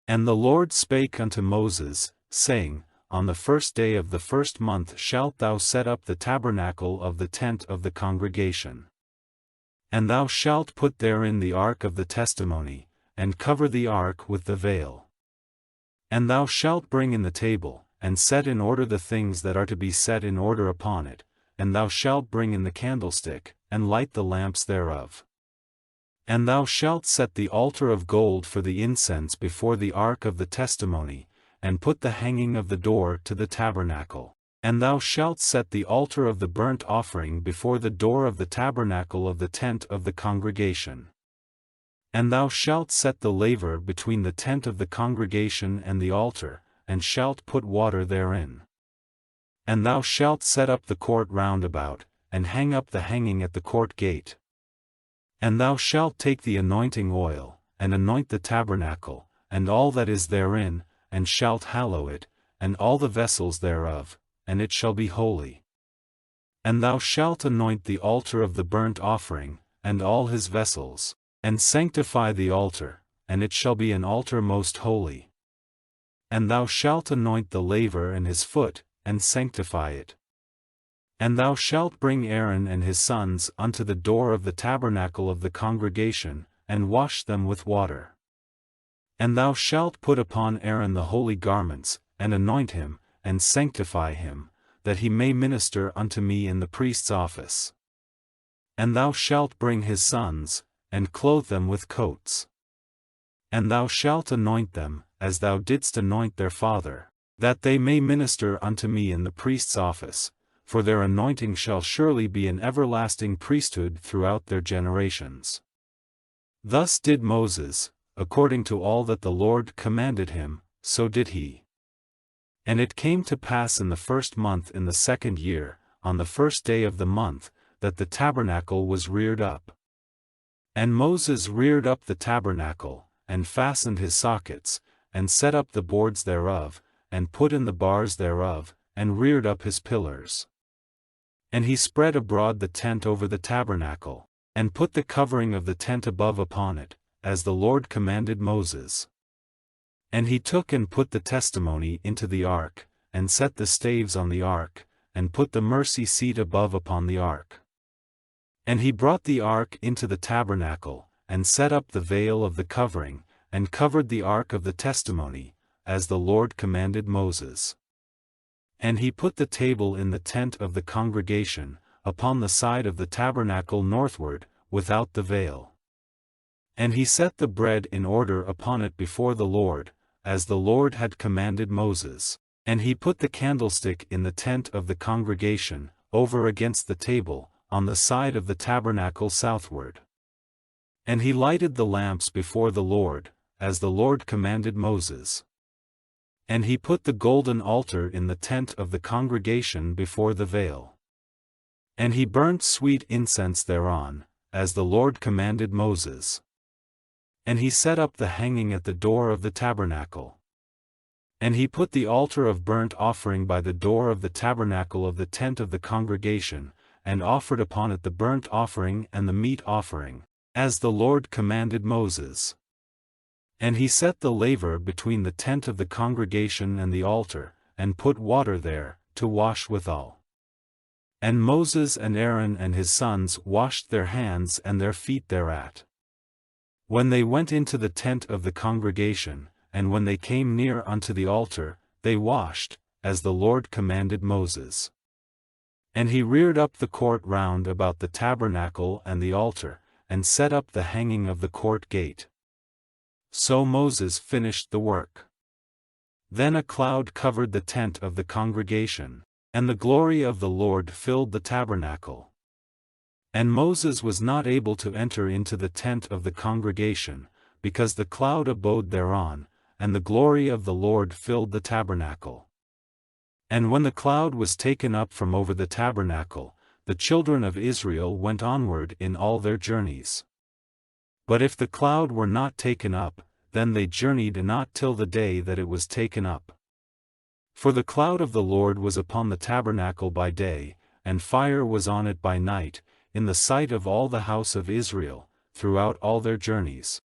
And the Lord spake unto Moses, saying, On the first day of the first month shalt thou set up the tabernacle of the tent of the congregation. And thou shalt put therein the ark of the testimony, and cover the ark with the veil. And thou shalt bring in the table, and set in order the things that are to be set in order upon it, and thou shalt bring in the candlestick, and light the lamps thereof. And thou shalt set the altar of gold for the incense before the ark of the testimony, and put the hanging of the door to the tabernacle. And thou shalt set the altar of the burnt offering before the door of the tabernacle of the tent of the congregation. And thou shalt set the laver between the tent of the congregation and the altar, and shalt put water therein. And thou shalt set up the court round about, and hang up the hanging at the court gate. And thou shalt take the anointing oil, and anoint the tabernacle, and all that is therein, and shalt hallow it, and all the vessels thereof, and it shall be holy. And thou shalt anoint the altar of the burnt offering, and all his vessels, and sanctify the altar, and it shall be an altar most holy. And thou shalt anoint the laver and his foot, and sanctify it. And thou shalt bring Aaron and his sons unto the door of the tabernacle of the congregation, and wash them with water. And thou shalt put upon Aaron the holy garments, and anoint him, and sanctify him, that he may minister unto me in the priest's office. And thou shalt bring his sons, and clothe them with coats. And thou shalt anoint them, as thou didst anoint their father, that they may minister unto me in the priest's office, for their anointing shall surely be an everlasting priesthood throughout their generations. Thus did Moses, according to all that the Lord commanded him, so did he. And it came to pass in the first month in the second year, on the first day of the month, that the tabernacle was reared up. And Moses reared up the tabernacle, and fastened his sockets, and set up the boards thereof, and put in the bars thereof, and reared up his pillars. And he spread abroad the tent over the tabernacle, and put the covering of the tent above upon it, as the Lord commanded Moses. And he took and put the testimony into the ark, and set the staves on the ark, and put the mercy seat above upon the ark. And he brought the ark into the tabernacle, and set up the veil of the covering, and covered the ark of the testimony, as the Lord commanded Moses. And he put the table in the tent of the congregation, upon the side of the tabernacle northward, without the veil. And he set the bread in order upon it before the Lord, as the Lord had commanded Moses. And he put the candlestick in the tent of the congregation, over against the table, on the side of the tabernacle southward. And he lighted the lamps before the Lord, as the Lord commanded Moses. And he put the golden altar in the tent of the congregation before the veil. And he burnt sweet incense thereon, as the Lord commanded Moses. And he set up the hanging at the door of the tabernacle. And he put the altar of burnt offering by the door of the tabernacle of the tent of the congregation, and offered upon it the burnt offering and the meat offering, as the Lord commanded Moses. And he set the laver between the tent of the congregation and the altar, and put water there, to wash withal. And Moses and Aaron and his sons washed their hands and their feet thereat. When they went into the tent of the congregation, and when they came near unto the altar, they washed, as the Lord commanded Moses. And he reared up the court round about the tabernacle and the altar, and set up the hanging of the court gate. So Moses finished the work. Then a cloud covered the tent of the congregation, and the glory of the Lord filled the tabernacle. And Moses was not able to enter into the tent of the congregation, because the cloud abode thereon, and the glory of the Lord filled the tabernacle. And when the cloud was taken up from over the tabernacle, the children of Israel went onward in all their journeys. But if the cloud were not taken up, then they journeyed not till the day that it was taken up. For the cloud of the Lord was upon the tabernacle by day, and fire was on it by night, in the sight of all the house of Israel, throughout all their journeys.